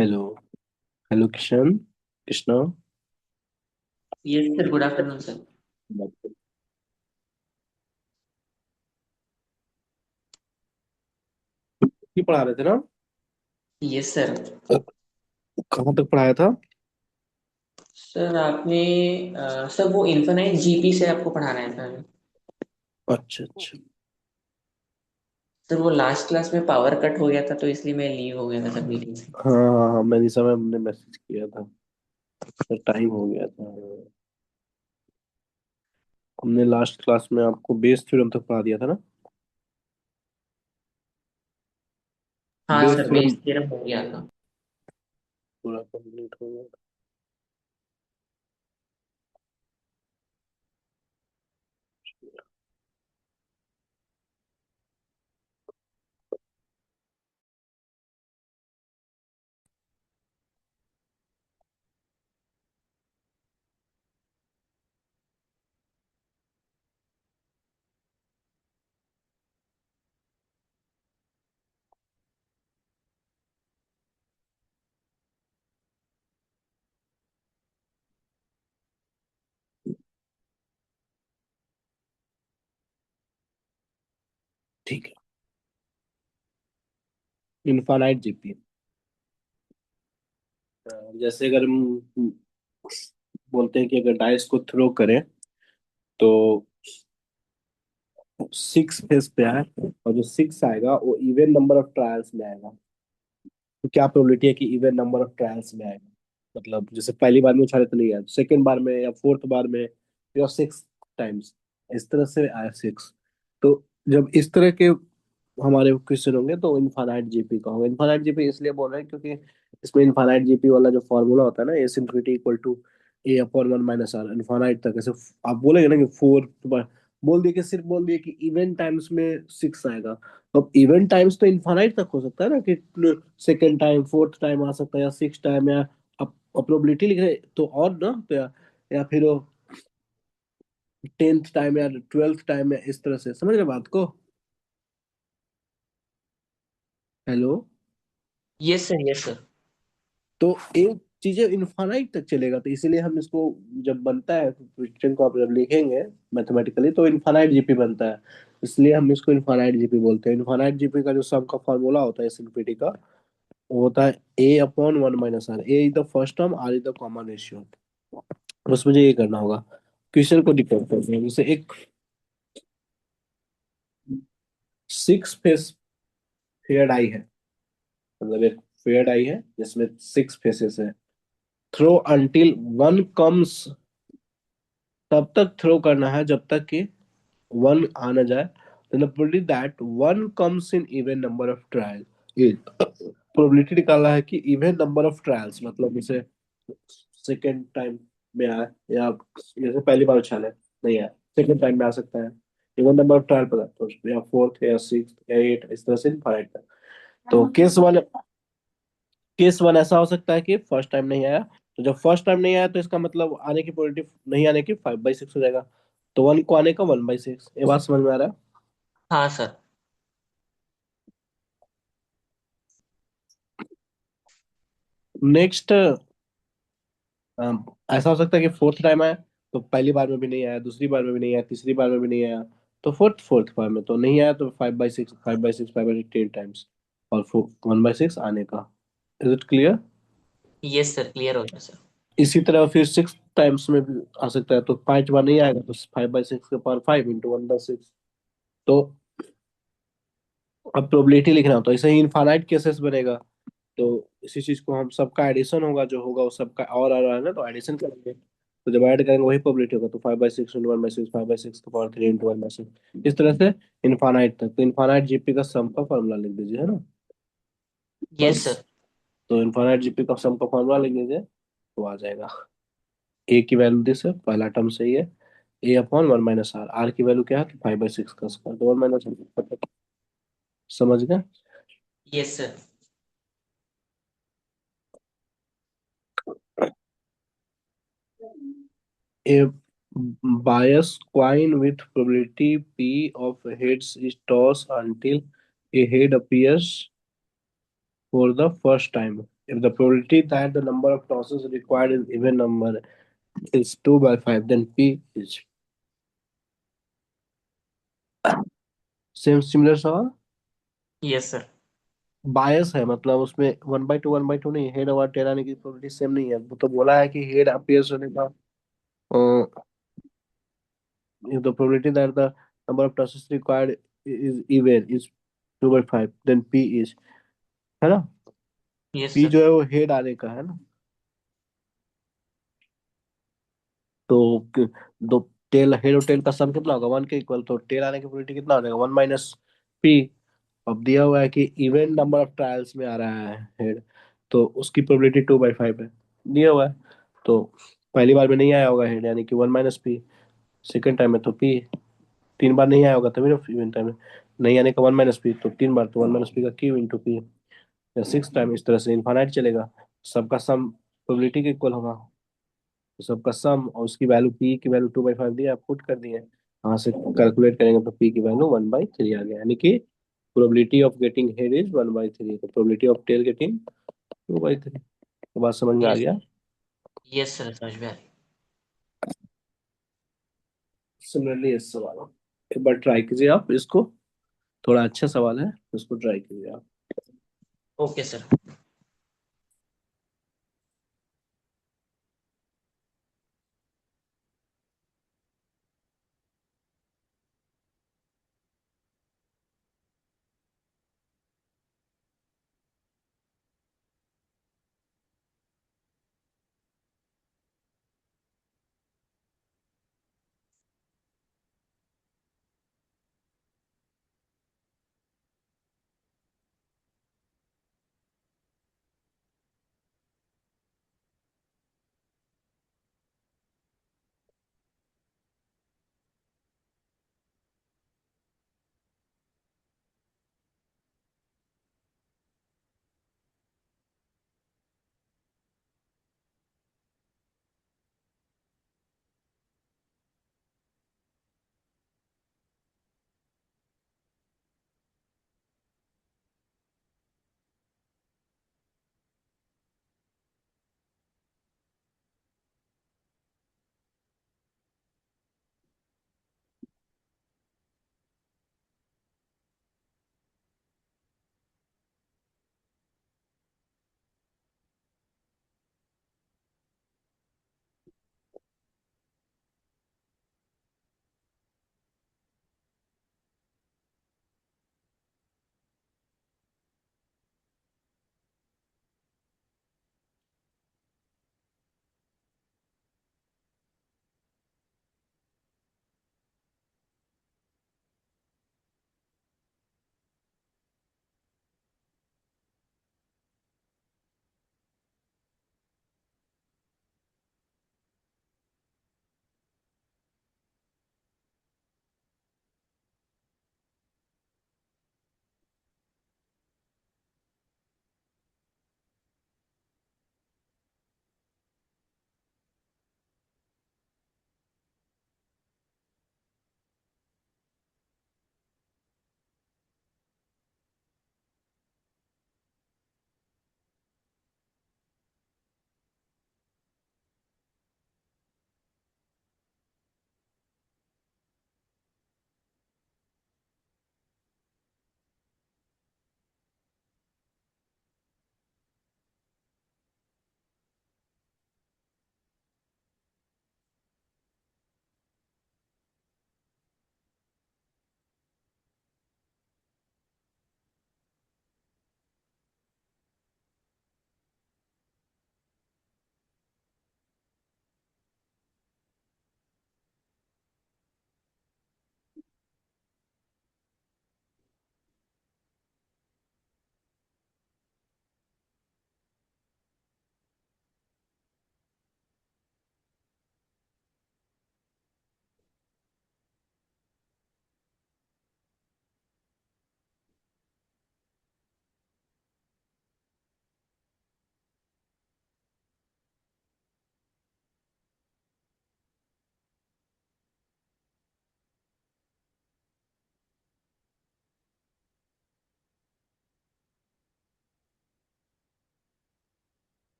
Hello. Hello Kishan. Krishna. Yes sir, good afternoon sir. ही पढ़ा रहे थे ना? Yes sir. कहाँ तक पढ़ाया था? सर आपने सर वो इन्फिनाइट जीपी से आपको पढ़ाना है सर। अच्छा अच्छा। सर वो लास्ट क्लास में पावर कट हो गया था तो इसलिए मैं लीव हो गया था सर मीटिंग से। हाँ हाँ हाँ, मैंने समय हमने मैसेज किया था। सर टाइम हो गया था। हमने लास्ट क्लास में आपको बेस थ्योरम तक पढ़ा दिया था ना? हाँ base sir, theorem Bayes theorem हो गया था। पूरा कंप्लीट हो गया। ठीक है। Infinite GP. जैसे अगर हम बोलते हैं कि अगर डाइस को थ्रो करें तो सिक्स फेस पे आए, और जो सिक्स आएगा वो इवन नंबर ऑफ ट्रायल्स में आएगा। तो क्या प्रोबेबिलिटी है कि इवन नंबर ऑफ ट्रायल्स में आएगा? मतलब जैसे पहली बार में उछाले तो नहीं आया, सेकेंड बार में या फोर्थ बार में या सिक्स टाइम्स इस तरह से आया सिक्स। तो जब इस तरह के हमारे क्वेश्चन होंगे तो इनफाइनाइट जीपी का होगा। इनफाइनाइट जीपी इसलिए बोल रहे हैं क्योंकि इसमें इनफाइनाइट जीपी वाला जो फॉर्मूला होता है ना, S infinity equal to a upon one minus r infinite तक। ऐसे आप बोलेंगे ना कि फोर बोल दिए कि सिर्फ बोल दिए कि इवन टाइम्स में सिक्स आएगा। तो अब इवन टाइम्स तो इनफाइनाइट तक हो सकता है ना, कि सेकेंड टाइम फोर्थ टाइम आ सकता है या सिक्स टाइम, या प्रोबेबिलिटी लिख रहे तो और ना तो या फिर वो टेंथ टाइम या ट्वेल्थ टाइम, या इस तरह से समझ रहे बात को? Hello. Yes sir, yes sir. तो एक चीजें इनफाइनाइट तक चलेगा, तो इसीलिए हम इसको जब बनता है क्वेश्चन को आप जब लिखेंगे मैथमेटिकली तो इनफाइनाइट जीपी बनता है। इसलिए हम इसको इनफाइनाइट जीपी बोलते हैं। इनफाइनाइट जीपी का जो सम का फॉर्मूला होता है एस इनफिनिटी का, वो होता है A upon one minus R. A is the first term, R is the common ratio. बस मुझे ये करना होगा। क्वेश्चन को डिफाइन करते हैं। जैसे एक सिक्स फेस फेयर्ड आई है, मतलब एक फेयर्ड आई है जिसमें सिक्स फेसेस है। थ्रो अंटिल वन कम्स, तब तक थ्रो करना है जब तक कि वन आना जाए। then the probability that one comes in even number of trial is, probability निकालना है कि इवन नंबर ऑफ ट्रायल्स, मतलब जैसे सेकेंड टाइम में आए या जैसे पहली बार उछाले नहीं आया, सेकेंड टाइम में आ सकता है। इवन नंबर ऑफ ट्रायल पता है, तो या फोर्थ या सिक्स या एट इस तरह से फाइव तक। तो केस वन ऐसा हो सकता है कि फर्स्ट टाइम नहीं आया। तो जब फर्स्ट टाइम नहीं आया तो इसका मतलब आने की प्रोबेबिलिटी नहीं आने की फाइव बाई सिक्स हो जाएगा। तो वन को आने का वन बाई सिक्स। ये बात समझ में आ रहा है? हाँ सर। नेक्स्ट ऐसा हो सकता है कि फोर्थ टाइम आया तो पहली बार में भी नहीं आया, दूसरी बार में भी नहीं आया, तीसरी बार में भी नहीं आया। तो फोर्थ फोर्थ बार में तो नहीं आया, तो five by six, five by six, five by ten times, और वन बाई सिक्स आने का। Is it clear? Yes sir, clear हो गया सर। इसी तरह फिर सिक्स टाइम्स में भी आ सकता है, तो पांच बार नहीं आएगा तो फाइव बाई सिक्स के power five into one by six. तो अब प्रोबेबिलिटी लिखना हो तो ऐसे ही इनफाइनाइट केसेस बनेगा। तो इसी चीज को हम सबका एडिशन होगा, जो होगा वो सबका और है ना, तो एडिशन करेंगे। तो जब ऐड करेंगे वही प्रोबेबिलिटी होगा। तो five by six into one by six, five by six का power three into one by six, इस तरह से इनफाइनाइट तक। तो इनफाइनाइट जीपी का सम का फॉर्मूला लिख दीजिए, है ना? यस बस। सर। तो इनफाइनाइट जीपी का सम का फॉर्मूला लिख दीजिए तो आ जाएगा। ए की वैल्यू दिस है, पहला टर्म सही है। A upon one minus R, R की वैल्यू क्या है तो फाइव बाई सिक्स का स्क्वायर, तो वन माइनस। समझ गए? Yes sir. A bias coin with probability P of heads is tossed until a head appears for the first time. If the probability that the number of tosses required is even number is 2 by 5, then P is same similar सवाल। Yes sir. Bias है मतलब उसमें 1/2 नहीं, head और tell आने की probability same नहीं है। वो तो बोला है कि हेड अपीयर्स होने का if the probability that the number of tosses required is even is 2/5, then P is, है ना। Yes P sir. जो है वो हेड आने का है ना। तो दो टेल, हेड और टेल का सम कितना होगा, 1 के इक्वल, तो टेल आने की प्रोबेबिलिटी कितना हो जाएगा, 1 - P। अब दिया हुआ है कि इवन नंबर ऑफ ट्रायल्स में आ रहा है हेड, तो उसकी प्रोबेबिलिटी 2/5 है, दिया हुआ है। तो पहली बार में नहीं आया होगा हेड, यानी कि 1 - P। सेकेंड टाइम में तो P, 3 बार नहीं आया होगा तभी ना इवन टाइम में नहीं आने का 1 - P, तो 3 बार तो 1 - P का Q इंटू P। या 6 टाइम, इस तरह से इन्फानाइट चलेगा। सबका सम प्रोबेबिलिटी के इक्वल होगा, तो सबका सम और उसकी वैल्यू, पी की वैल्यू 2/5 दी, आप पुट कर दिए। यहाँ से कैलकुलेट करेंगे तो पी की वैल्यू 1/3 आ गया, यानी कि probability of getting head is 1/3, तो प्रोबेबिलिटी ऑफ टेल गेटिंग 2/3। तो बात समझ में आ यस। गया। यस सर, समझ में आ रही। सिमिलरली इस सवाल एक बार ट्राई कीजिए आप इसको, थोड़ा अच्छा सवाल है, इसको ट्राई कीजिए आप। Okay sir.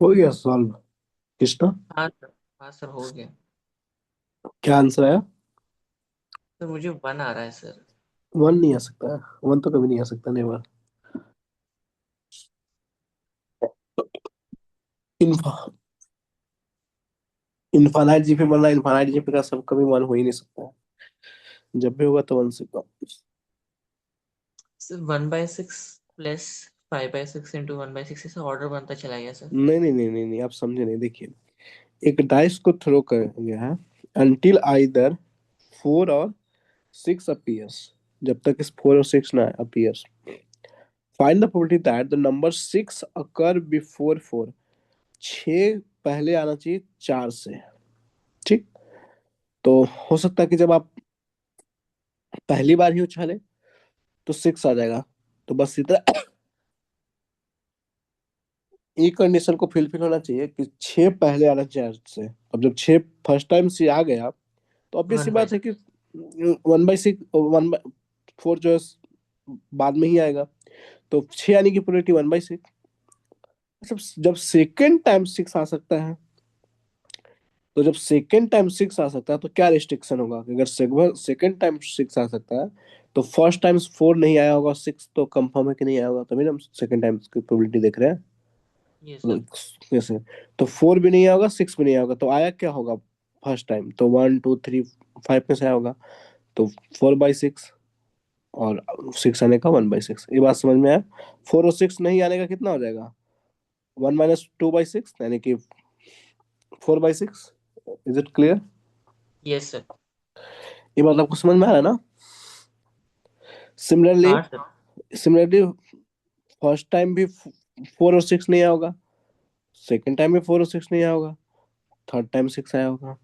हो गया सॉल्व। किसका? हाँ सर। हाँ सर, हो गया। क्या आंसर आया? सर मुझे 1 आ रहा है सर। वन नहीं आ सकता। वन तो कभी नहीं आ सकता, नेवर। इन्फा इनफाइनाइट जीपी बनना, इनफाइनाइट जीपी का सब कभी वन हो ही नहीं सकता है। जब भी होगा तो वन से कम। सर 1/6 प्लस 5/6 इंटू 1/6 ऐसा ऑर्डर बनता चला गया सर। नहीं नहीं नहीं नहीं नहीं, आप समझे नहीं। देखिए, एक डाइस को थ्रो कर गया है until either 4 और 6 appears, जब तक इस 4 और 6 ना appears, find the probability that the number 6 occur before 4। 6 पहले आना चाहिए 4 से। ठीक। तो हो सकता है कि जब आप पहली बार ही उछाले तो 6 आ जाएगा। तो बस इतना ये कंडीशन को फिलफिल होना चाहिए कि 6 पहले आना चाहिए 8 से। अब जब 6 फर्स्ट टाइम से आ गया तो ऑब्वियस सी वन बाई बात है कि 1/6, 1/4 जो है बाद में ही आएगा। तो 6 आने की प्रोबेबिलिटी 1/6। जब जब सेकेंड टाइम 6 आ सकता है, तो जब सेकेंड टाइम 6 आ सकता है तो क्या रिस्ट्रिक्शन होगा कि अगर सेकेंड टाइम 6 आ सकता है तो फर्स्ट टाइम 4 नहीं आया होगा, 6 तो कंफर्म है कि नहीं आया होगा, तभी ना हम सेकेंड टाइम की प्रोबेबिलिटी देख रहे हैं। ये सर। मतलब कैसे? तो 4 भी नहीं आया होगा, 6 भी नहीं आया होगा, तो आया क्या होगा? फर्स्ट टाइम तो 1 2 3 5 में से आया होगा। तो 4/6 और 6 आने का 1/6। ये बात समझ में आया? 4 और 6 नहीं आने का कितना हो जाएगा? 1 - 2/6, यानी कि 4/6। Is it clear? ये सर। ये बात आपको समझ में आ रहा है ना? सिमिलरली हाँ सर। सिमिलरली फर्स्ट टाइम भी 4 और 6 नहीं आया होगा, सेकेंड टाइम भी 4 और 6 नहीं आया होगा, थर्ड टाइम 6 आया होगा।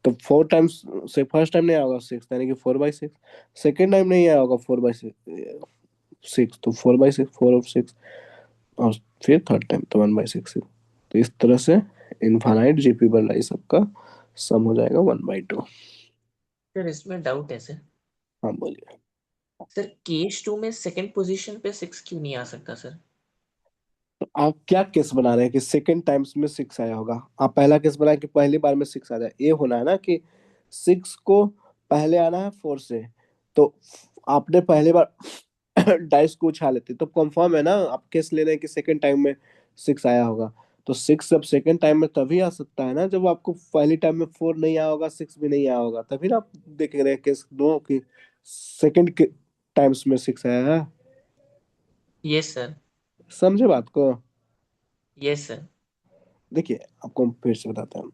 तो 4 टाइम्स से फर्स्ट टाइम नहीं आया होगा 6, यानी कि 4/6। सेकेंड टाइम नहीं आया होगा 4/6, तो 4/6, 4 और 6, और फिर थर्ड टाइम तो 1/6। तो इस तरह से इनफाइनाइट जीपी बन रहा है, सबका सम हो जाएगा 1/2। सर इसमें डाउट है सर। हाँ बोलिए। सर केस 2 में सेकंड पोजीशन पे 6 क्यों नहीं आ सकता सर? तो आप क्या केस बना रहे हैं कि सेकेंड टाइम्स में 6 आया होगा? आप पहला केस बनाए कि पहली बार में 6 आ जाए। ये होना है ना कि 6 को पहले आना है 4 से। तो आपने पहली बार डाइस को उछाले थे तो कंफर्म है ना, आप केस ले रहे हैं कि सेकेंड टाइम में 6 आया होगा। तो 6 जब सेकेंड टाइम में तभी आ सकता है ना जब आपको पहली टाइम में 4 नहीं आया होगा, 6 भी नहीं आया होगा, तभी ना आप देख रहे हैं केस दो कि सेकेंड के टाइम्स में 6 आया है। Yes sir. समझे बात को? Yes sir. देखिए, आपको हम फिर से बताते हैं।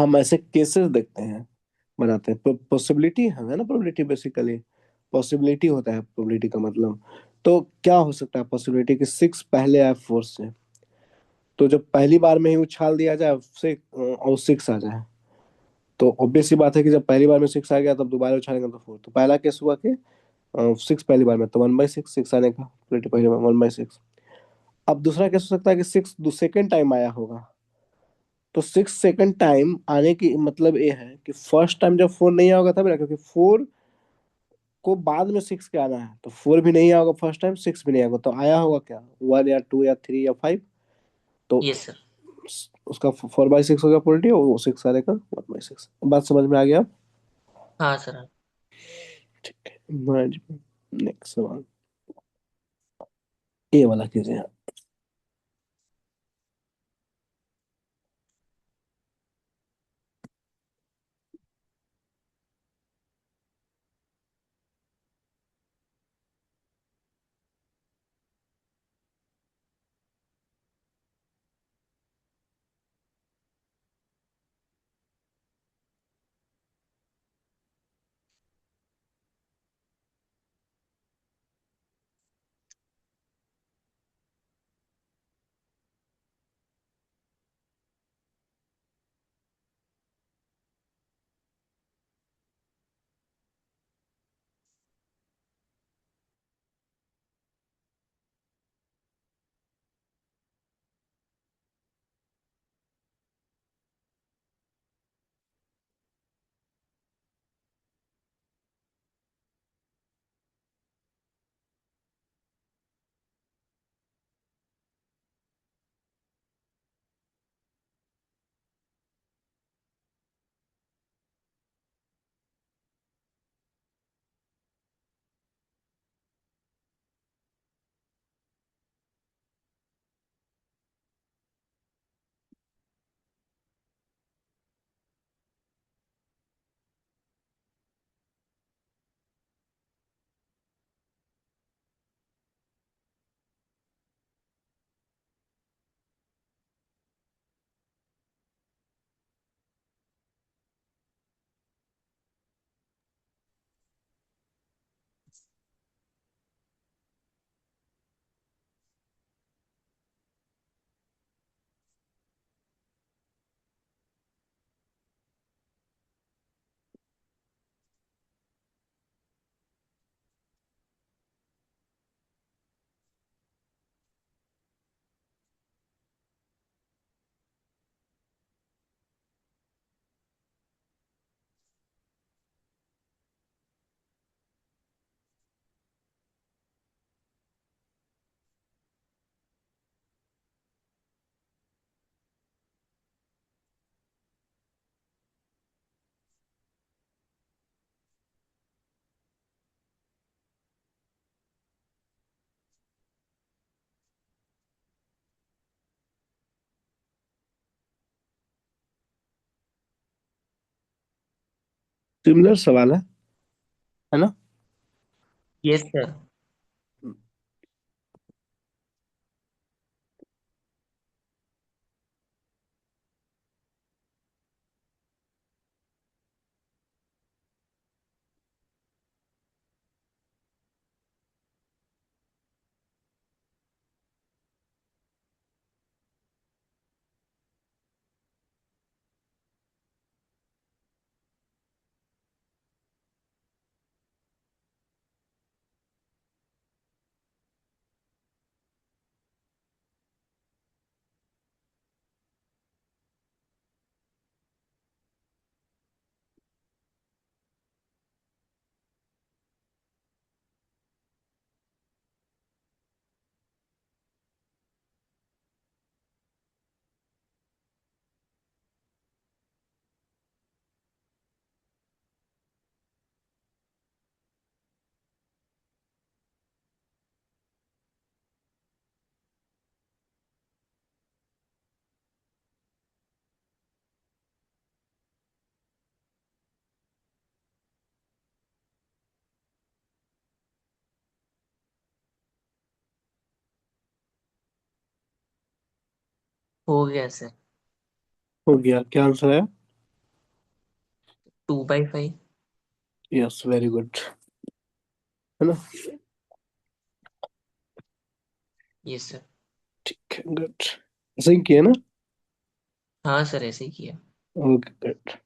हम ऐसे केसेस देखते हैं, बनाते हैं। पॉसिबिलिटी है ना, प्रोबेबिलिटी बेसिकली पॉसिबिलिटी होता है प्रोबेबिलिटी का मतलब। तो क्या हो सकता है पॉसिबिलिटी कि 6 पहले आए 4 से? तो जब पहली बार में ही उछाल दिया जाए से और 6 आ जाए, तो ऑब्वियस सी बात है कि जब पहली बार में 6 आ गया तब दोबारा उछालेंगे तो 4। तो पहला केस हुआ कि 6 पहली बार में, तो 1/6, 6 आने का प्रोबेबिलिटी पहली बार 1/6। अब दूसरा केस हो सकता है कि 6 सेकेंड टाइम आया होगा। तो 6 सेकंड टाइम आने की मतलब ये है कि फर्स्ट टाइम जब 4 नहीं आया होगा तब ना, क्योंकि 4 को बाद में 6 के आना है, तो 4 भी नहीं आया होगा फर्स्ट टाइम, 6 भी नहीं आया होगा, तो आया होगा क्या? 1 या 2 या 3 या 5। तो यस सर। उसका 4/6 हो गया पोलिटी, और वो 6 आने का 1/6। बात समझ में आ गया? हाँ सर। ठीक है। नेक्स्ट सवाल ये वाला कीजिए। सिमिलर सवाल है ना? Yes sir. हो गया सर। हो गया, क्या आंसर है? 2/5। यस, वेरी गुड, है ना? Yes sir. ठीक है, गुड। सही किया ना? हाँ सर, ऐसे ही किया। Okay, good.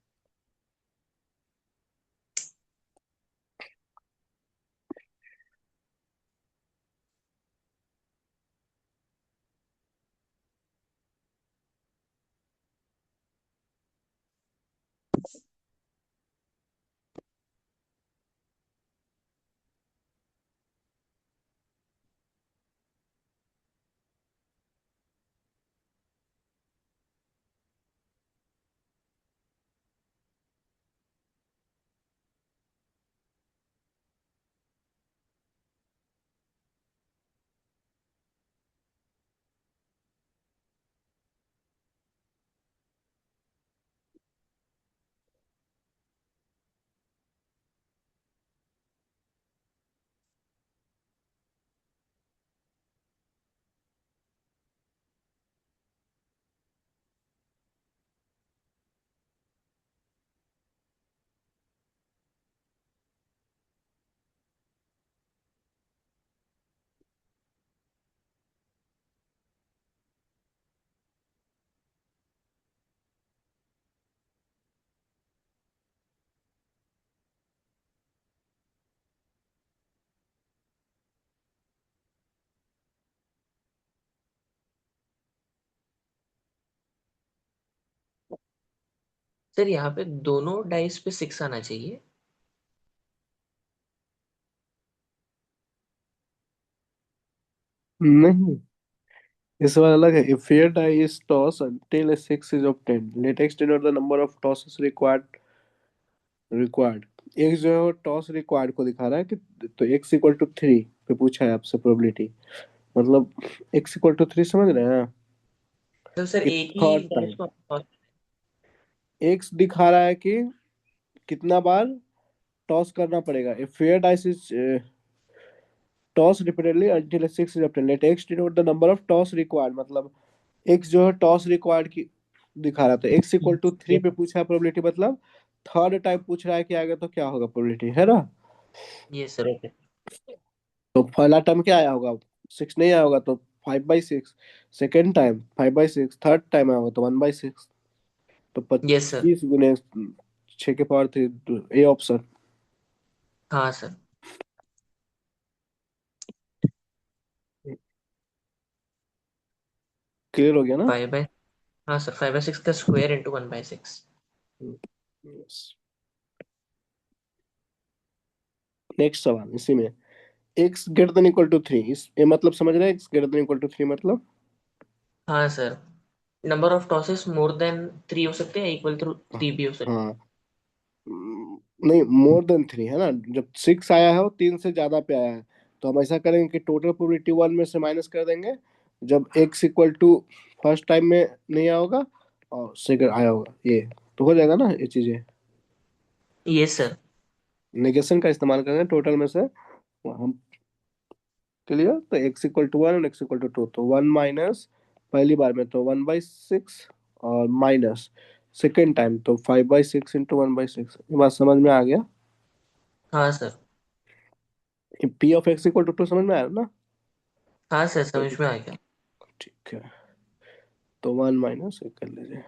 सर यहाँ पे दोनों डाइस पे 6 आना चाहिए। नहीं, इस बार अलग है। If fair die is toss until a six is obtained, let x denote the number of tosses required। x जो है टॉस रिक्वायर्ड को दिखा रहा है कि, तो x इक्वल टू 3 पे पूछा है आपसे प्रोबेबिलिटी, मतलब x इक्वल टू 3 समझ रहे हैं तो सर कि एक ही थर्ड डाइस टाइम को x दिखा रहा है कि कितना बार टॉस करना पड़ेगा। If fair dice is toss repeatedly until a six is obtained, let x denote the number of toss required, मतलब x जो है टॉस रिक्वायर्ड की दिखा रहा था। x equal to 3 yes. पे पूछा है प्रोबेबिलिटी, मतलब थर्ड टाइम पूछ रहा है कि आगे तो क्या होगा प्रोबेबिलिटी, है ना? Yes sir, okay. तो पहला टाइम क्या आया होगा? 6 नहीं आया होगा, तो 5/6। सेकेंड टाइम 5/6, थर्ड टाइम आया होगा तो 1/6। तो यस सर। 25 गुने 6 के पावर 3, ए ऑप्शन। हाँ सर। क्लियर हो गया ना? 5/, हाँ सर, 5/6 का स्क्वायर इंटू 1/6। नेक्स्ट सवाल इसी में। x greater than equal to 3, इस ये मतलब समझ रहे हैं? x greater than equal to 3 मतलब, हाँ sir, number of tosses more than 3 हो सकते हैं, इक्वल टू 3 भी हो सकते हाँ, नहीं, मोर देन 3 है ना। जब 6 आया है वो 3 से ज्यादा पे आया है, तो हम ऐसा करेंगे कि टोटल प्रोबेबिलिटी 1 में से माइनस कर देंगे जब x equal to first time में नहीं आया होगा और सेकंड आया होगा, ये तो हो जाएगा ना ये चीजें। Yes sir. नेगेशन का इस्तेमाल करेंगे टोटल में से, हम क्लियर। तो x इक्वल टू 1 और x इक्वल टू 2, तो 1 माइनस, पहली बार में तो 1/6, और माइनस सेकेंड टाइम तो 5/6 इंटू 1/6। ये बात समझ में आ गया? हाँ sir. P of x equal to 2 समझ में आया ना? हाँ सर, समझ में आ गया। ठीक है, तो 1 - 1 कर लीजिए।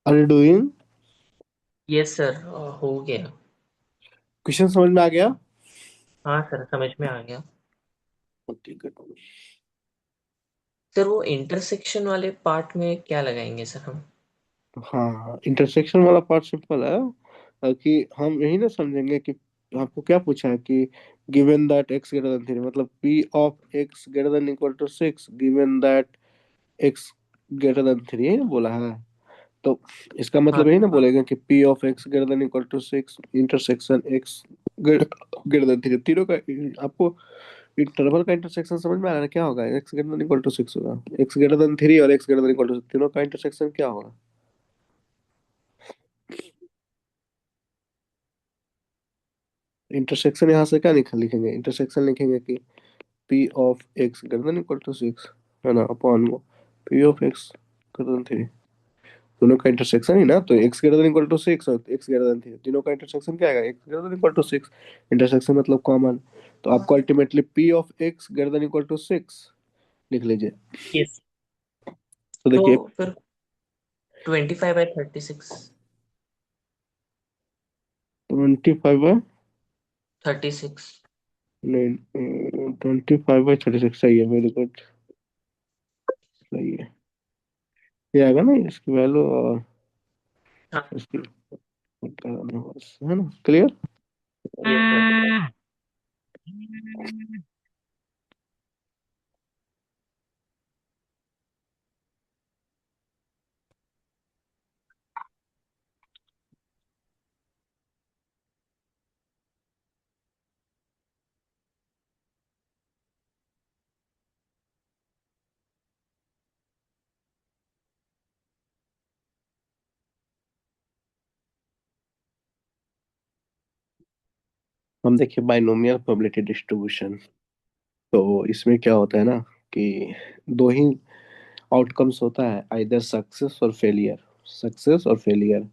Are you doing? Yes sir, हो गया। क्वेश्चन समझ में आ गया? हाँ सर, समझ में आ गया। ठीक है। सर वो इंटरसेक्शन वाले पार्ट में क्या लगाएंगे सर हम? हाँ, इंटरसेक्शन वाला पार्ट सिंपल है, कि हम यही ना समझेंगे कि आपको क्या पूछा है कि given that x greater than 3, मतलब P of x greater than equal to 6 given that x greater than 3, यही ना बोला है। तो इसका हाँ मतलब यही सर। ना बोलेगा कि P of x greater than equal to 6 intersection x greater than 3, तीनों का आपको इंटरवल का इंटरसेक्शन समझ में आ रहा है क्या होगा? X greater than equal to 6 होगा, एक्स ग्रेटर देन 3 और x greater than equal to, तीनों का इंटरसेक्शन क्या होगा? इंटरसेक्शन यहाँ से क्या लिखेंगे? इंटरसेक्शन लिखेंगे कि P of x greater than equal to 6, है ना, अपॉन वो p of x greater than 3, दोनों का इंटरसेक्शन ही ना। तो x greater than equal to 6 और एक्स ग्रेटर देन 3, तीनों का इंटरसेक्शन क्या आएगा? X greater than equal to 6, intersection मतलब कॉमन। तो आपको ultimately p of x greater than equal to 6 लिख लीजिए। यस। तो तो देखिए फिर 25/36। 25 बाय 36। नहीं, 25/36 सही है, वेरी गुड, सही है। ये आएगा ना इसकी वैल्यू और हाँ। इसकी कराना बस, है ना, क्लियर। Yes sir. हम देखिए बाइनोमियल प्रोबेबिलिटी डिस्ट्रीब्यूशन। तो इसमें क्या होता है ना कि दो ही आउटकम्स होता है, आइदर सक्सेस और फेलियर, सक्सेस और फेलियर,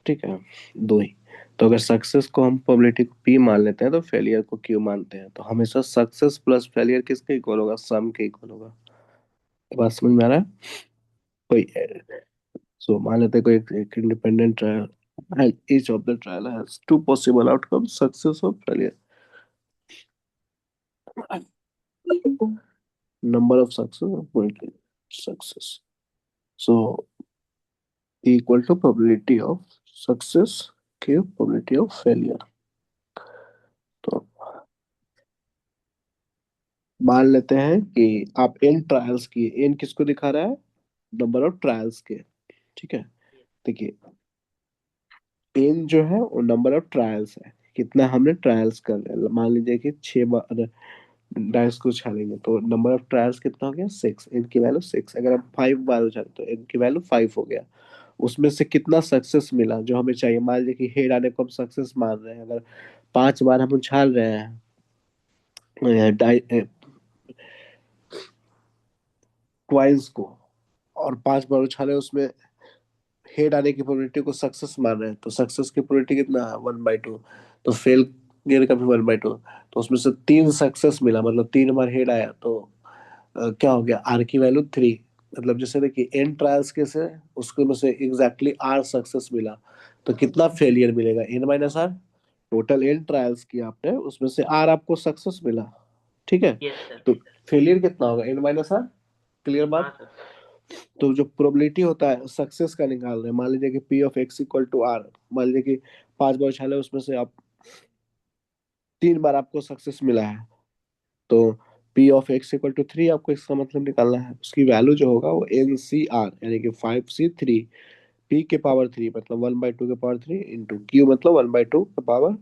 ठीक है, दो ही। तो अगर सक्सेस को हम प्रोबेबिलिटी को पी मान लेते हैं तो फेलियर को क्यू मानते हैं, तो हमेशा सक्सेस प्लस फेलियर किसके इक्वल होगा? सम के इक्वल होगा। बात समझ में आ रहा है? कोई सो मान लेते हैं कोई एक independent trial, and each of the trial has two possible outcomes, success or failure. Number of success or probability success. So equal to probability of success के probability of failure. तो मान लेते हैं कि आप n ट्रायल्स किए, n किसको दिखा रहा है? नंबर ऑफ ट्रायल्स के, ठीक है। देखिए n जो है वो नंबर ऑफ ट्रायल्स है, कितना हमने ट्रायल्स कर रहे हैं। मान लीजिए कि 6 बार डाइस को उछालेंगे तो नंबर ऑफ ट्रायल्स कितना हो गया? 6, इनकी वैल्यू 6। अगर हम 5 बार उछाले तो इनकी वैल्यू 5 हो गया। उसमें से कितना सक्सेस मिला जो हमें चाहिए? मान लीजिए कि हेड आने को हम सक्सेस मान रहे हैं, अगर 5 बार हम उछाल रहे हैं डाइ ट्वाइस को, और 5 बार उछाले उसमें हेड आने की प्रोबेबिलिटी को सक्सेस मान रहे हैं, तो सक्सेस की प्रोबेबिलिटी कितना है? 1/2। तो फेल का भी 1/2। तो उसमें से 3 सक्सेस मिला, मतलब 3 बार हेड आया, तो क्या हो गया? आर की वैल्यू 3। मतलब जैसे देखिए एन ट्रायल्स के से उसके में से एग्जैक्टली आर सक्सेस मिला, तो कितना फेलियर मिलेगा? N minus r. Total n trials किया आपने, उसमें से आर आपको सक्सेस मिला, ठीक है। Yes sir. तो फेलियर कितना होगा? N minus r. क्लियर हाँ बात। सर। तो जो प्रोबेबिलिटी होता है सक्सेस का निकाल रहे हैं, मान लीजिए कि P of x equal to r, मान लीजिए कि 5 बार उछाले उसमें से आप 3 बार आपको सक्सेस मिला है, तो P of x equal to 3 आपको इसका मतलब निकालना है। उसकी वैल्यू जो होगा वो एन सी आर, यानी कि 5C3, पी के पावर 3 मतलब 1/2 के पावर 3 इंटू क्यू मतलब 1/2 के पावर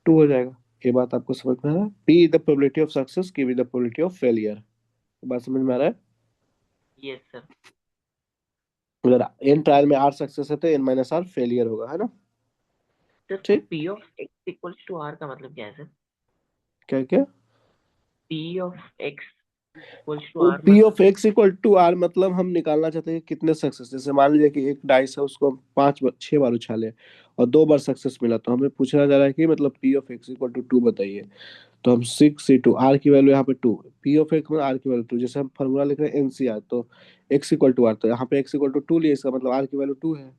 2 हो जाएगा। ये बात आपको समझ में आ रहा है? P the probability of success, Q the probability of failure. बात समझ में आ रहा है? Yes sir. अगर एन ट्रायल में आर सक्सेस है तो एन माइनस आर फेलियर होगा, है ना। सर तो ठीक। P of x equals to r का मतलब क्या है सर? क्या क्या? P of x equals to वो आर पी मतलब? Of x equal to r मतलब हम निकालना चाहते हैं कि कितने सक्सेस, जैसे मान लीजिए कि एक डाइस है उसको हम 6 बार उछाले और 2 बार सक्सेस मिला, तो हमें पूछना जा रहा है कि मतलब P of x equal to 2 बताइए। तो हम 6C2, आर की वैल्यू यहाँ पे 2, पी ऑफ एक्स में आर की वैल्यू 2, जैसे हम फॉर्मूला लिख रहे हैं एनसीआर, तो एक्स इक्वल टू आर, तो यहाँ पे एक्स इक्वल टू 2 लिए, इसका मतलब आर की वैल्यू 2 है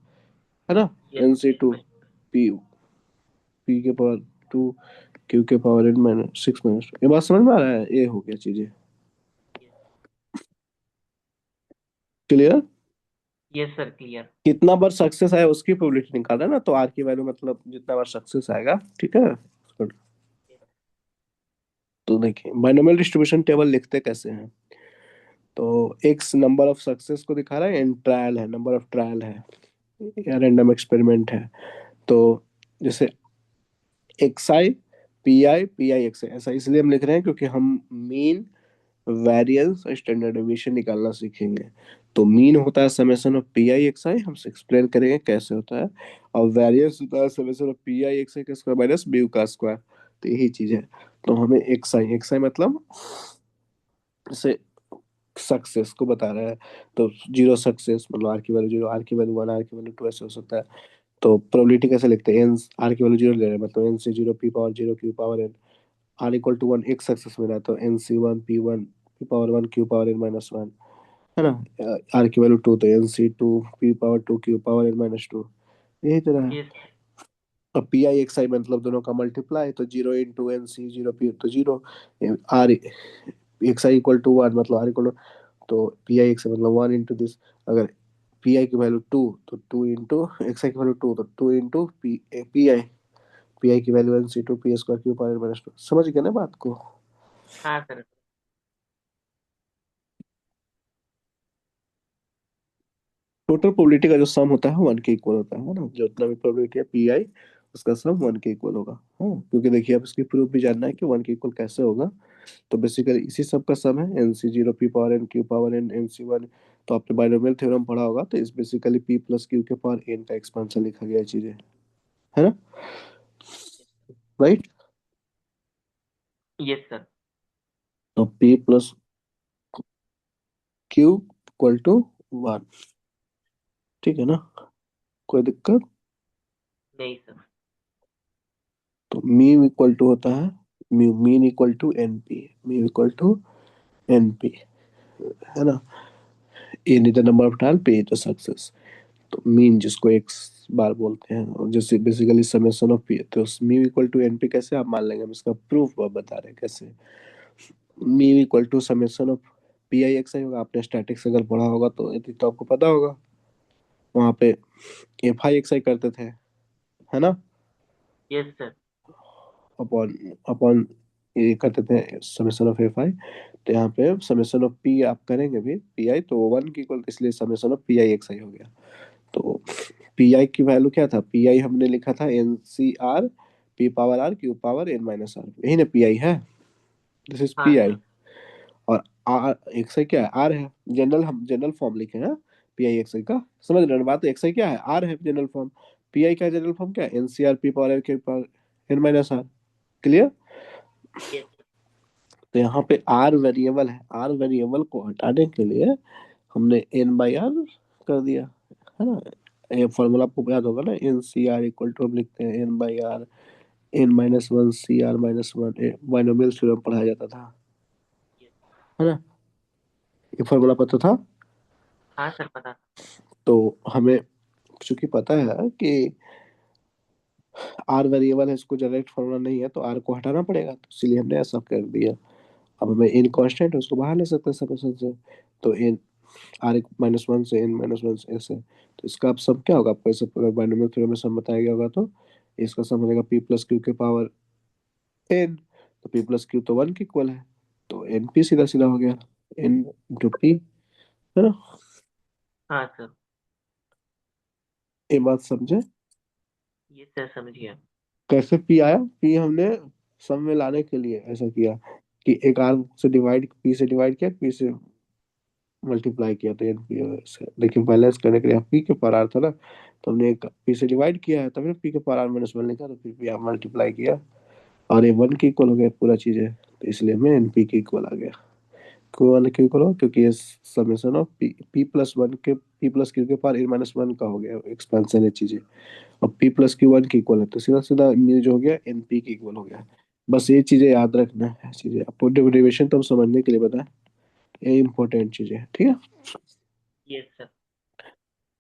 ना। Yes n sir. C two p, p के पावर 2, क्यू के पावर एन माइनस 6 माइनस, ये बात समझ में आ रहा है? ये हो गया चीजें क्लियर। Yes sir clear. कितना बार सक्सेस आया उसकी प्रोबेबिलिटी निकाल रहा है ना, तो आर की वैल्यू मतलब जितना बार सक्सेस आएगा, ठीक है। तो देखिए बाइनोमियल डिस्ट्रीब्यूशन टेबल लिखते कैसे हैं। तो एक्स नंबर ऑफ सक्सेस को दिखा रहा है, एंड ट्रायल है, नंबर ऑफ ट्रायल है या रैंडम एक्सपेरिमेंट है। तो जैसे X I P I X I, ऐसा इसलिए हम लिख रहे हैं क्योंकि हम मीन वेरिएंस और स्टैंडर्ड डेविएशन निकालना सीखेंगे। तो मीन होता है summation of P I X I, हम एक्सप्लेन करेंगे कैसे होता है। और वेरिएंस होता है summation of P I X I का स्क्वायर माइनस म्यू का स्क्वायर। तो यही चीज है। तो हमें एक्स आई मतलब जैसे सक्सेस को बता रहा है। तो जीरो सक्सेस मतलब आर की वैल्यू जीरो, आर की वैल्यू वन, आर की वैल्यू टू, ऐसे हो सकता है। तो प्रोबेबिलिटी कैसे लिखते हैं, एन आर की वैल्यू जीरो ले रहे हैं मतलब एन से zero P power zero q power n. R equal to one, एक सक्सेस मिला तो एन सी one p power one q power n minus one, है ना। आर की वैल्यू टू तो एन सी two p power two q power n minus two, यही तरह है। यस अब पी आई एक्स आई मतलब दोनों का मल्टीप्लाई, तो zero into N C zero P तो zero, R x I equal to one मतलब आर इक्वल, तो पी आई एक्स मतलब वन इंटू दिस। अगर पी आई की वैल्यू टू तो टू इंटू एक्स आई की वैल्यू टू तो two into P I की वैल्यू एन सी two P square Q power minus two. समझ गए ना बात को। हाँ सर। टोटल प्रोबेबिलिटी का जो सम होता है वन के इक्वल होता है ना, जो उतना भी प्रोबेबिलिटी है पी आई उसका सम वन के इक्वल होगा। हाँ क्योंकि देखिए आप इसकी प्रूफ भी जानना है कि वन के इक्वल कैसे होगा। तो बेसिकली इसी सब का सम है, N C zero P power N Q power N N सी वन। तो आपने बाइनोमियल थ्योरम पढ़ा होगा, तो इस बेसिकली पी प्लस क्यू के पावर एन का एक्सपेंशन लिखा गया है चीजें, है ना, राइट। Yes sir. तो P plus Q equal to one, ठीक है ना, कोई दिक्कत। नहीं सर। तो म्यू इक्वल टू होता है, mu mean equal to n p, mu equal to n p, है ना। N is the number of trial, p is the success. तो मीन जिसको एक्स बार बोलते हैं, और जैसे बेसिकली समेशन ऑफ पी, तो mu equal to n p कैसे आप मान लेंगे, हम इसका प्रूफ बता रहे हैं कैसे। Mu equal to summation of P I X I होगा, आपने स्टैटिक्स अगर पढ़ा होगा तो यदि तो आपको पता होगा, वहां पे एफ आई एक्स आई करते थे, है ना, यस सर। अपॉन अपॉन ये करते थे समेशन ऑफ एफ आई। तो यहाँ पे समेशन ऑफ पी आप करेंगे भी पी आई तो वन की इक्वल, इसलिए summation of P I X I हो गया। तो पी आई की वैल्यू क्या था, पी आई हमने लिखा था n c r p power r q power n minus r, यही ना पी आई है, दिस इज हाँ पी आई। सर। और आर एक्स आई क्या है, आर है। जनरल हम जनरल फॉर्म लिखे हैं पी आई एक्स आई का, समझ रहे हैं बात, एक्स आई क्या है, आर है जनरल फॉर्म। पी आई का जनरल फॉर्म क्या है, N c r p power r q power n minus r, clear. Yes. तो यहाँ पे आर वेरिएबल है, आर वेरिएबल को हटाने के लिए हमने एन बाई आर कर दिया, है ना। ये फॉर्मूला आपको याद होगा ना, n c r equal to हम लिखते हैं n by r, n minus one c r minus one, binomial theorem पढ़ाया जाता था, यस। है ना। ये फॉर्मूला पता था। हाँ सर पता था। तो हमें चूंकि पता है कि आर वेरिएबल है, इसको डायरेक्ट फॉर्मूला नहीं है, तो आर को हटाना पड़ेगा, तो इसलिए हमने ऐसा कर दिया। अब हमें एन कांस्टेंट है, उसको बाहर ले सकते हैं समेशन से। तो एन आर माइनस वन से एन माइनस वन से ऐसे, तो इसका अब सम क्या होगा, आपको ऐसे बाइनोमियल थ्योरम में सम बताया गया होगा, तो इसका सम हो जाएगा पी प्लस क्यू के पावर एन। तो पी प्लस क्यू तो वन के इक्वल है, तो एन पी सीधा सीधा हो गया, एन इंटू पी, है ना। हाँ सर। ये बात समझे। ये सर समझ गया। कैसे पी आया, पी हमने सम में लाने के लिए ऐसा किया कि एक आर से डिवाइड, पी से डिवाइड किया, पी से मल्टीप्लाई किया, तो एन पी से, लेकिन बैलेंस करने के लिए पी के पर आर था ना, तो हमने एक पी से डिवाइड किया है, तभी पी के पर आर माइनस वन लिखा, तो फिर पी आर मल्टीप्लाई किया, और ये वन के इक्वल हो गया पूरा चीज है, तो इसलिए हमें एन पी के इक्वल आ गया। क्यों वन के इक्वल हो, क्योंकि ये summation of P P plus one के पी प्लस क्यू के पावर एन माइनस वन का हो गया एक्सपेंशन है चीजें। अब पी प्लस क्यू वन के इक्वल है, तो सीधा सीधा म्यू जो हो गया एन पी के इक्वल हो गया। बस ये चीजें याद रखना है, चीजें आपको डेरिवेशन तो हम समझने के लिए बताया, ये इंपॉर्टेंट चीजें है, ठीक है। Yes sir.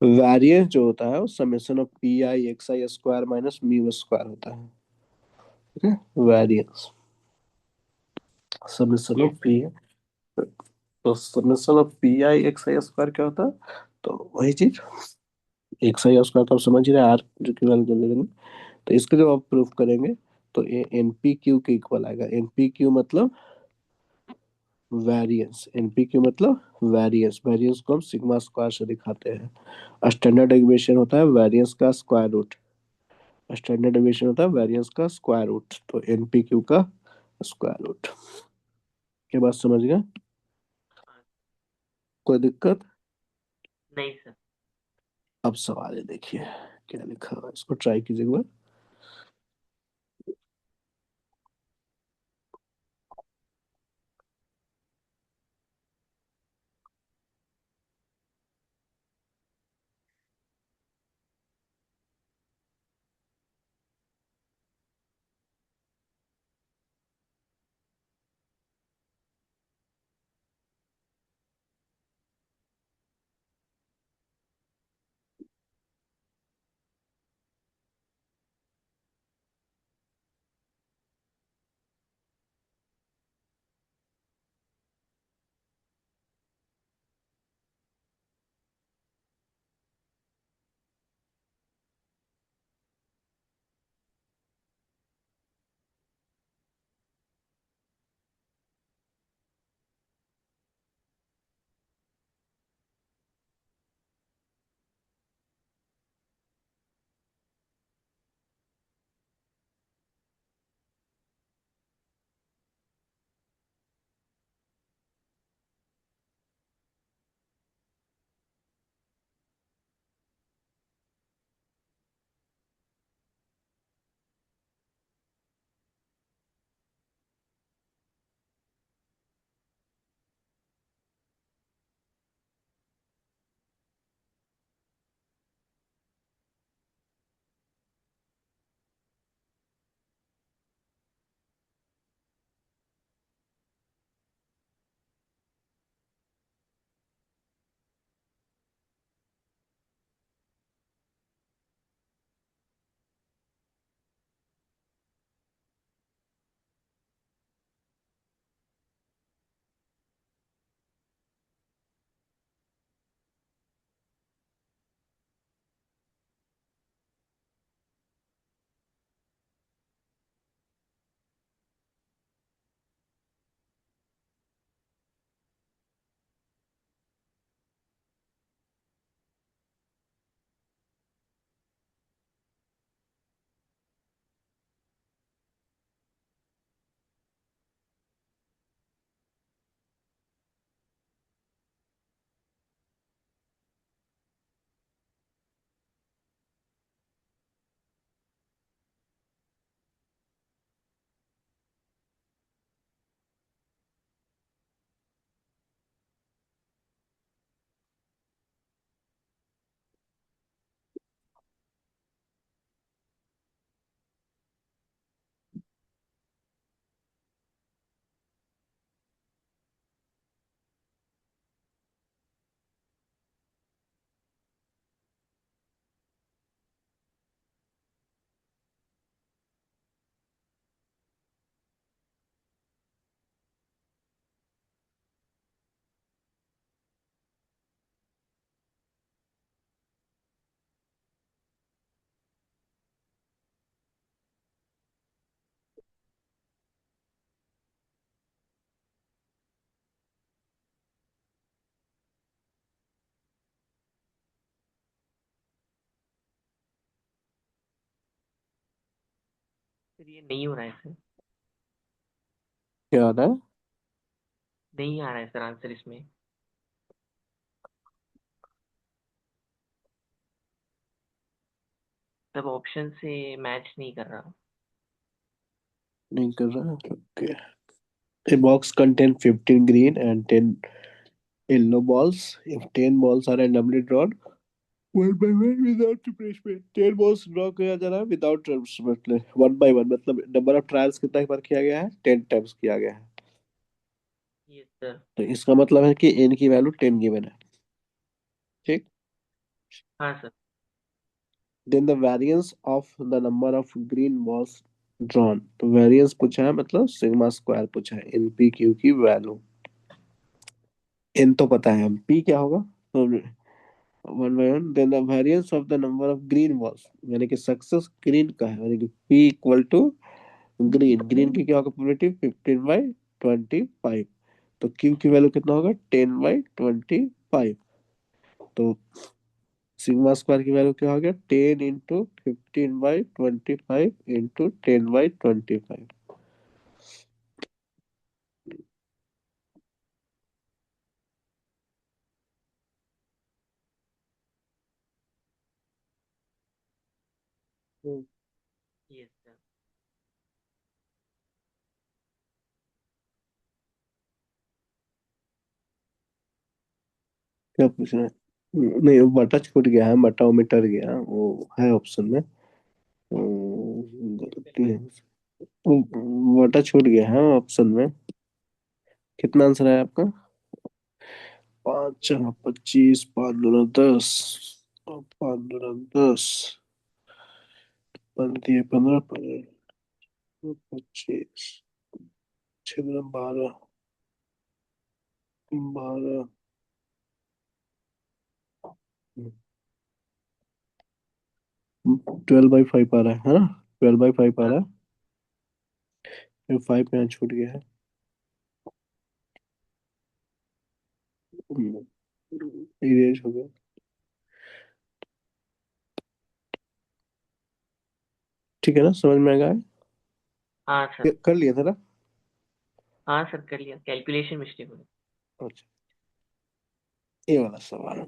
वेरिएंस जो होता है वो summation of P I X I square minus mu square होता है, ठीक है, variance summation yes of sir. P. तो summation of P I X I square क्या होता है, तो वही चीज, एक्स आई स्क्वायर तो आप समझ ही रहे हैं, आर जो की वैल्यू ले लेंगे। तो इसको जब आप प्रूफ करेंगे, तो ये एनपी क्यू के इक्वल आएगा। एनपी क्यू मतलब वेरिएंस, एनपी क्यू मतलब वेरिएंस। वेरिएंस को हम सिग्मा स्क्वायर से दिखाते हैं। स्टैंडर्ड डेविएशन होता है वेरिएंस का स्क्वायर रूट। स्टैंडर्ड डेविएशन होता है वेरिएंस का स्क्वायर रूट, तो एनपी क्यू का स्क्वायर रूट। के बात समझ गए? हाँ, कोई दिक्कत? नहीं सर। अब सवाल है, देखिए क्या लिखा हुआ है, इसको ट्राई कीजिए एक बार। सर ये नहीं हो रहा है सर। क्या आ रहा है? नहीं आ रहा है सर आंसर इसमें। सब ऑप्शन से मैच नहीं कर रहा। नहीं कर रहा, okay. A box contains 15 green and 10 yellow balls. If 10 balls are randomly drawn, one by one without replacement. 10 balls draw किया जा रहा है without replacement. One by one मतलब नंबर ऑफ ट्रायल्स कितना बार किया गया है? 10 टाइम्स किया गया है। Yes sir. तो इसका मतलब है कि n की वैल्यू 10 गिवन है। ठीक। हाँ sir. Then the variance of the number of green balls drawn. तो वेरिएंस पूछा है मतलब सिग्मा स्क्वायर पूछा है, इन पी क्यू की वैल्यू। n तो पता है, हम p क्या होगा? तो one by one, then the variance of the number of green balls, यानी कि सक्सेस ग्रीन का है, यानी कि p equal to green, green की क्या होगा प्रोबेबिलिटी? 15/25। तो क्यू की वैल्यू कितना होगा? 10/25। तो सिग्मा स्क्वायर की वैल्यू क्या हो गया? 10 × 15/25 × 10/25। Yes sir. क्या पूछ रहे हैं? नहीं, वो बटा छूट गया है, बटा ओमिटर गया, वो है ऑप्शन में। गलती है। वो बटा छूट गया है ऑप्शन में। कितना आंसर है आपका? 5×25, 5×10, 5×10, 15, 25, 6×12, 12। 12/5 आ रहा है ना? 12/5 आ हाँ रहा है, 5 यहाँ छूट गया है। इरेज हो गया। ठीक है ना, समझ में आ गया है? हाँ सर। कर लिया था ना? हाँ सर, कर लिया, कैलकुलेशन मिस्टेक हो गई। अच्छा, ये वाला सवाल।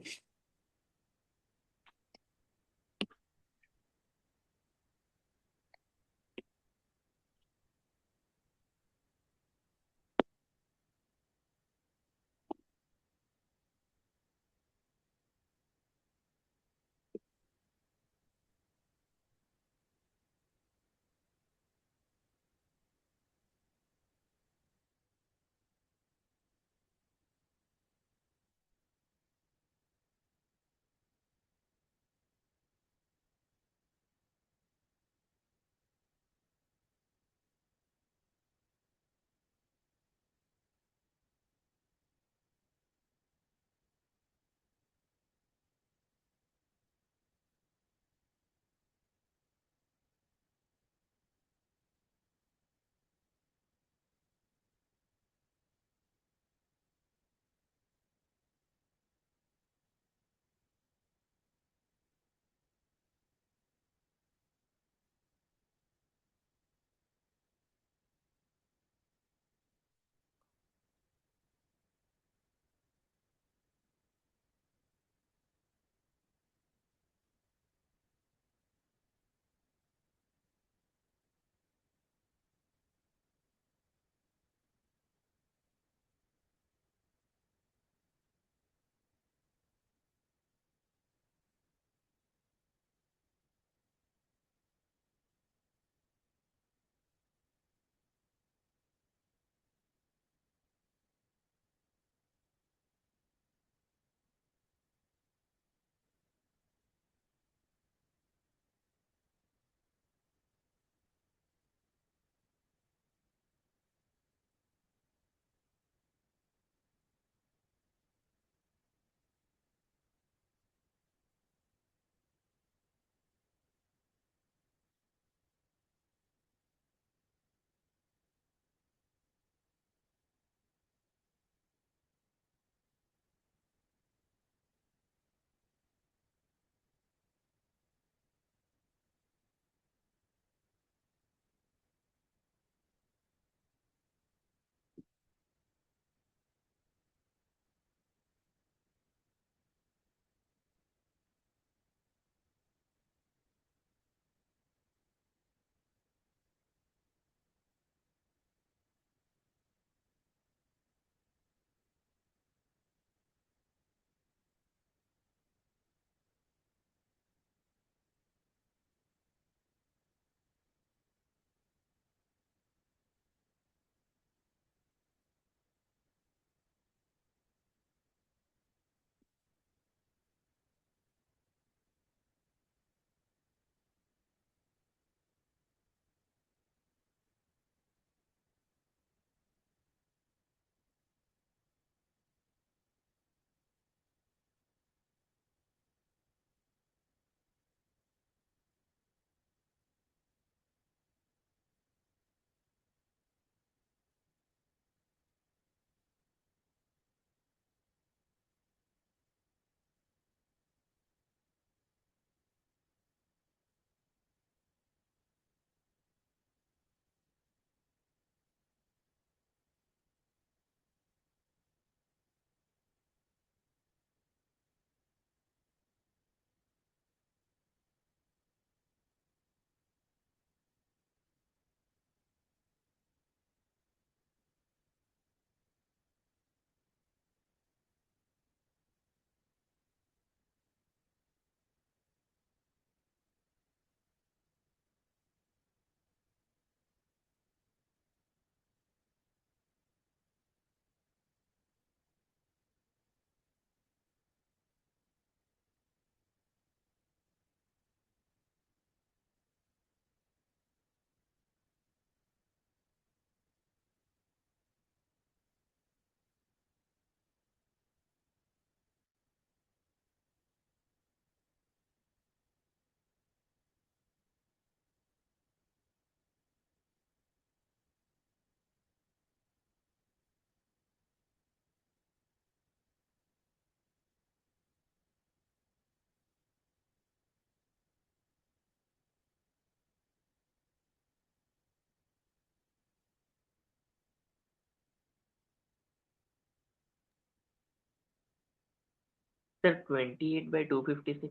सर 28/256।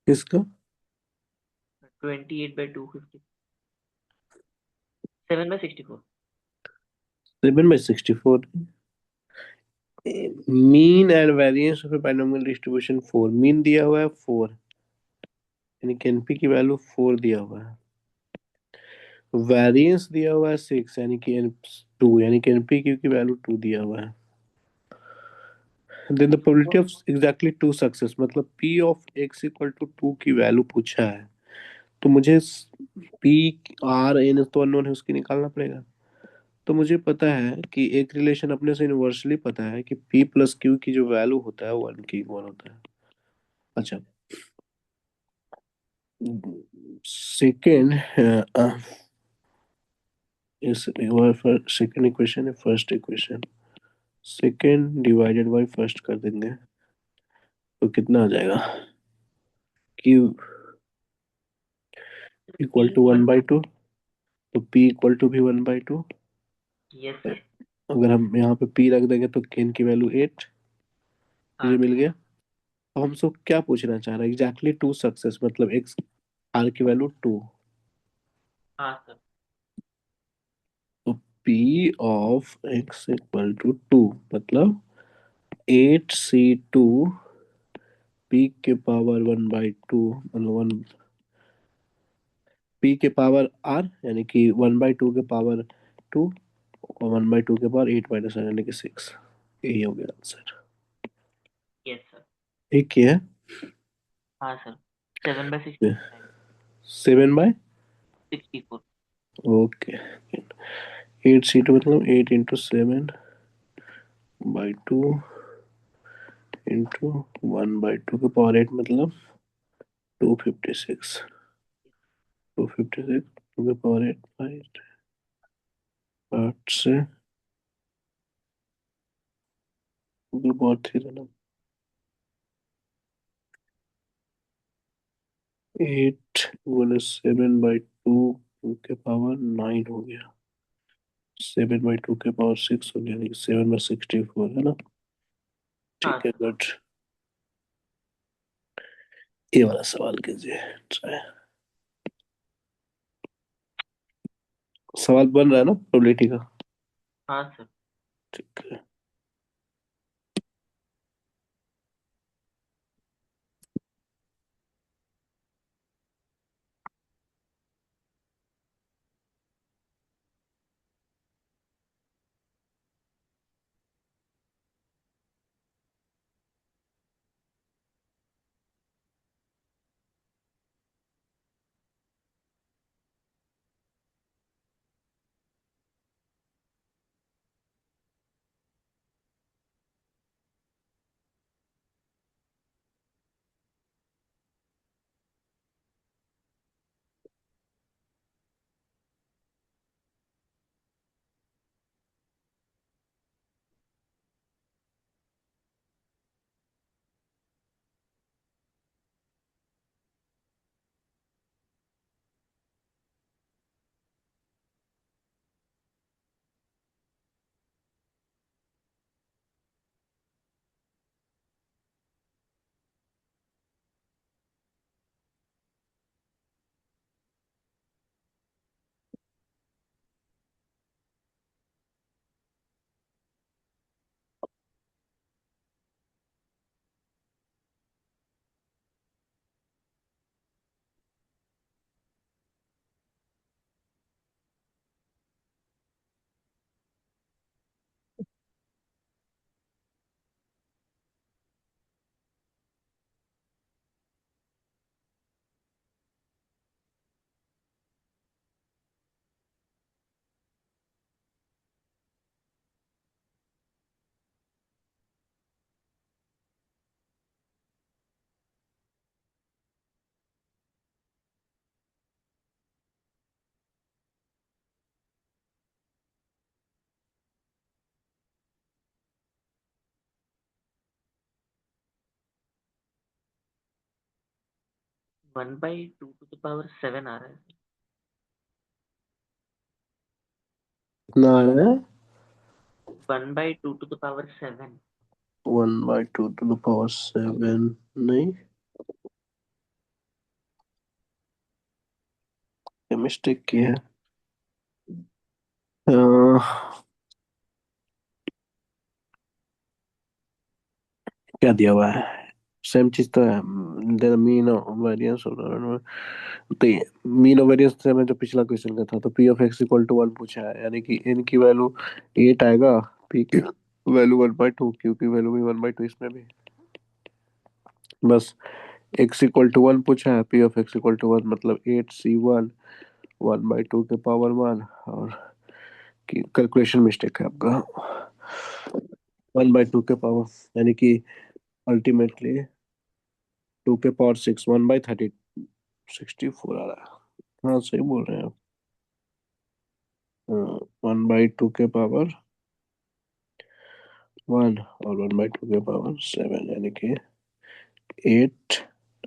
किसका? 28/250, 7/64। 7/64। Mean and variance of A binomial distribution 4, mean दिया हुआ है 4, यानी कि एनपी की वैल्यू 4 दिया हुआ है। वेरिएंस दिया हुआ है 6, यानी कि एन 2, यानी कि एनपी की वैल्यू 2 दिया हुआ है। Then the probability of exactly 2 success, मतलब P of x equal to 2 की वैल्यू पूछा है, तो मुझे पी आर एन तो अननोन है, उसकी निकालना पड़ेगा। तो मुझे पता है कि एक रिलेशन अपने से यूनिवर्सली पता है कि पी प्लस क्यू की जो वैल्यू होता है 1 की इक्वल होता है। अच्छा, सेकेंड, इस सेकेंड इक्वेशन है first equation, second divided by first कर देंगे तो कितना आ जाएगा? Q equal p two one one. By two, तो पी इक्वल टू भी 1/2। Yes sir. अगर हम यहाँ पे पी रख देंगे तो केन की वैल्यू 8 हाँ मुझे मिल सर। गया। अब हम सब क्या पूछना चाह रहे हैं? एग्जैक्टली 2 सक्सेस, मतलब एक्स आर की वैल्यू 2। हाँ सर। तो P of x equal to 2, मतलब 8C2 पी के पावर 1/2, मतलब 1 पी के पावर आर, यानी कि 1/2 के पावर 2, और 1/2 के पावर 8 - 1, यानी कि 6। यही हो गया आंसर। Yes sir. एक ही है। हाँ सर। 7/64। 7/, 64। ओके। 8C2 मतलब 8 × 7/2 इंटू 1/2 के पावर 8, मतलब 256। 256 टू के पावर 8, 5 8 से 2 के पावर 3 देना, 8 × 7/2 2 के पावर 9 हो गया, 7/2 के पावर 6 हो गया, यानी 7/64 है ना। हाँ ठीक है, सर। गुड। ये वाला सवाल कीजिए, ट्राई। सवाल बन रहा है ना प्रोबेबिलिटी का? हाँ सर। ठीक है। 1/2 to the power 7 आ रहा है। कितना आ रहा है? 1/2 to the power 7। 1/2 to the power 7 नहीं, ये मिस्टेक की है। अ, क्या दिया हुआ है? सेम चीज तो है। देयर मीन वेरिएंस तो मीन वेरिएंस से मैं जो पिछला क्वेश्चन का था, तो P of x equal to 1 पूछा है, यानी कि एन की वैल्यू 8 आएगा, पी की वैल्यू 1/2, क्यू की वैल्यू भी 1/2, इसमें भी बस एक्स इक्वल टू 1 पूछा है, P of x equal to 1 मतलब 8c1 1/2 के पावर 1, और कैलकुलेशन मिस्टेक है आपका, 1/2 के पावर, यानी कि अल्टीमेटली 2 के पावर 6 1/30 64 आ रहा है। हाँ सही बोल रहे हैं आप। 1/2 के पावर 1 और 1/2 के पावर 7, यानी कि 8,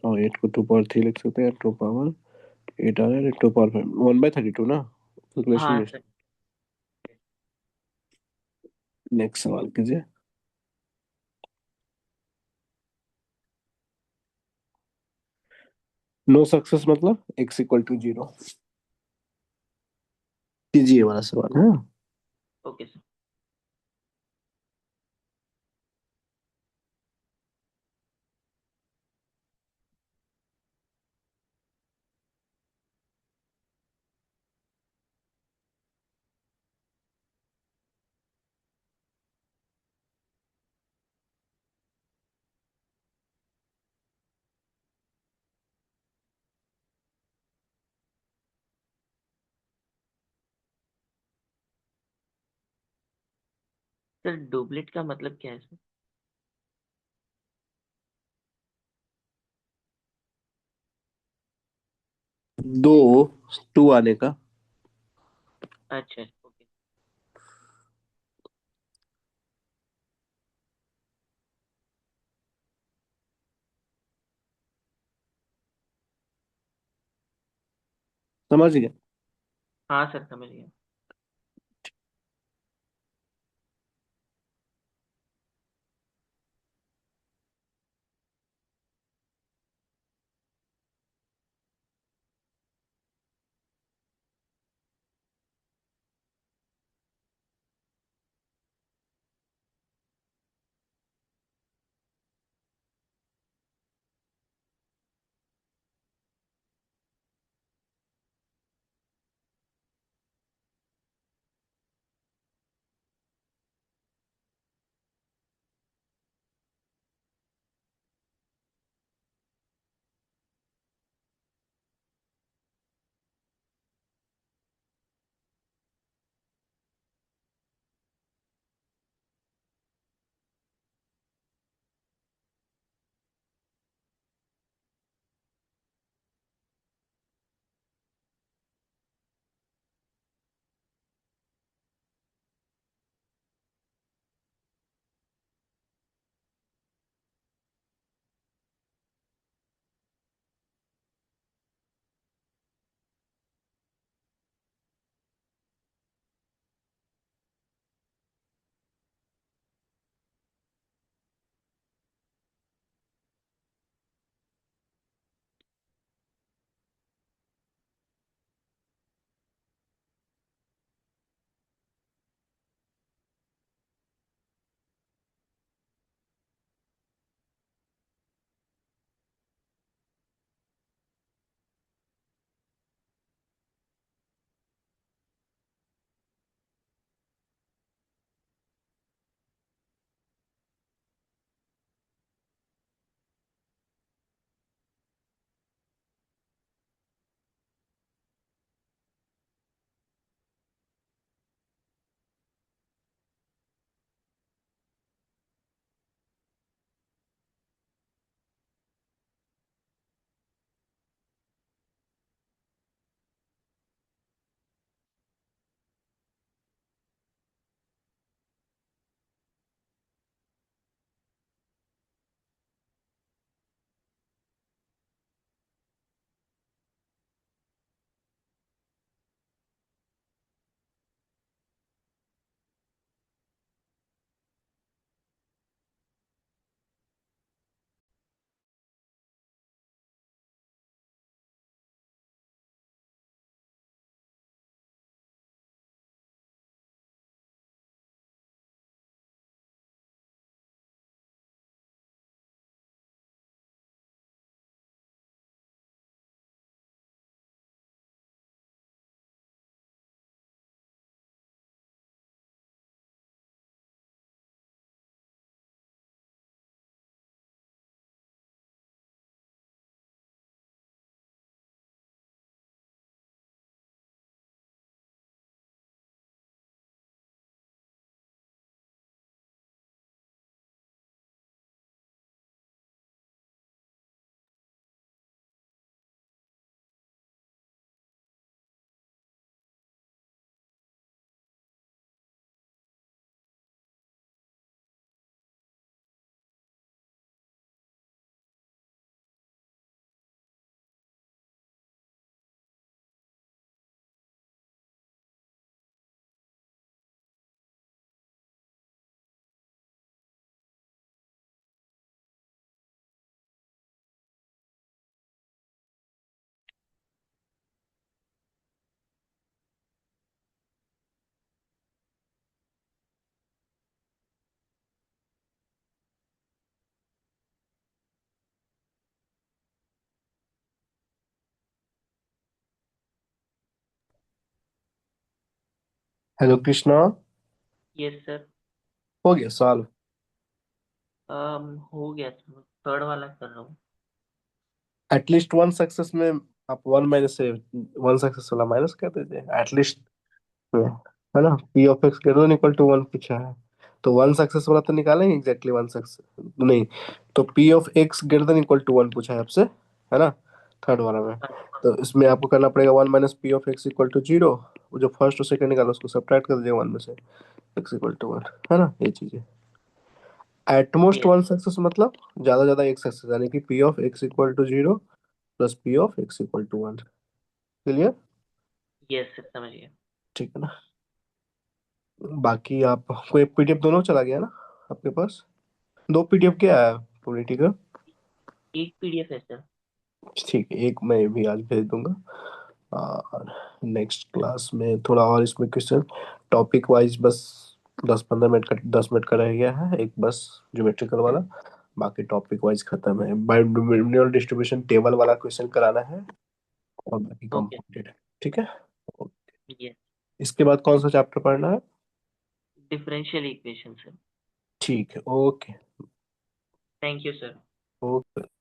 और 8 को 2 पावर 3 लिख सकते हैं, 2 पावर 8 आ रहा है, 2 पावर 5 1/32 ना, कैलकुलेशन हाँ में। सर। नेक्स्ट सवाल कीजिए। नो सक्सेस मतलब x = 0, कीजिए ये वाला सवाल है। Okay sir. सर डुप्लेट का मतलब क्या है सर? दो टू आने का। अच्छा ओके। समझ गया। हाँ सर समझ गया। हेलो कृष्णा। Yes sir. हो गया सॉल्व? हो गया सर, थर्ड वाला कर रहा हूँ। एटलीस्ट वन सक्सेस में आप वन माइनस से वन सक्सेस वाला माइनस कर दीजिए एटलीस्ट में, है ना? P of x greater than equal to one पूछा है, तो वन सक्सेस वाला तो निकालेंगे एग्जैक्टली वन सक्सेस नहीं, तो P of x greater than equal to one पूछा है आपसे, है ना? थर्ड वाला में। हाँ, तो इसमें आपको करना पड़ेगा one minus P of x equal to zero, जो फर्स्ट और सेकंड निकाला उसको सब्ट्रैक्ट कर दीजिएगा वन में से, एक्स इक्वल टू वन, है ना? ये चीज है। At most yes. वन सक्सेस मतलब ज्यादा ज्यादा एक सक्सेस, यानी कि P of x equal to zero plus P of x equal to one. Clear? Yes sir, समझ गया। ठीक है ना? बाकी आप कोई पीडीएफ दोनों चला गया ना आपके पास? दो पीडीएफ क्या है पॉलिटी का? एक पीडीएफ है सर। ठीक है, एक मैं भी आज भेज दूंगा। और नेक्स्ट क्लास में थोड़ा और इसमें क्वेश्चन टॉपिक वाइज बस 10-15 मिनट का, 10 मिनट का रह गया है एक बस, ज्योमेट्रिकल वाला। बाकी टॉपिक वाइज खत्म है, बाइनोमियल डिस्ट्रीब्यूशन टेबल वाला क्वेश्चन कराना है और बाकी ओके। कंप्लीटेड है। ठीक है। यस। इसके बाद कौन सा चैप्टर पढ़ना है? Differential equation sir. ठीक है, okay. Thank you sir. Okay.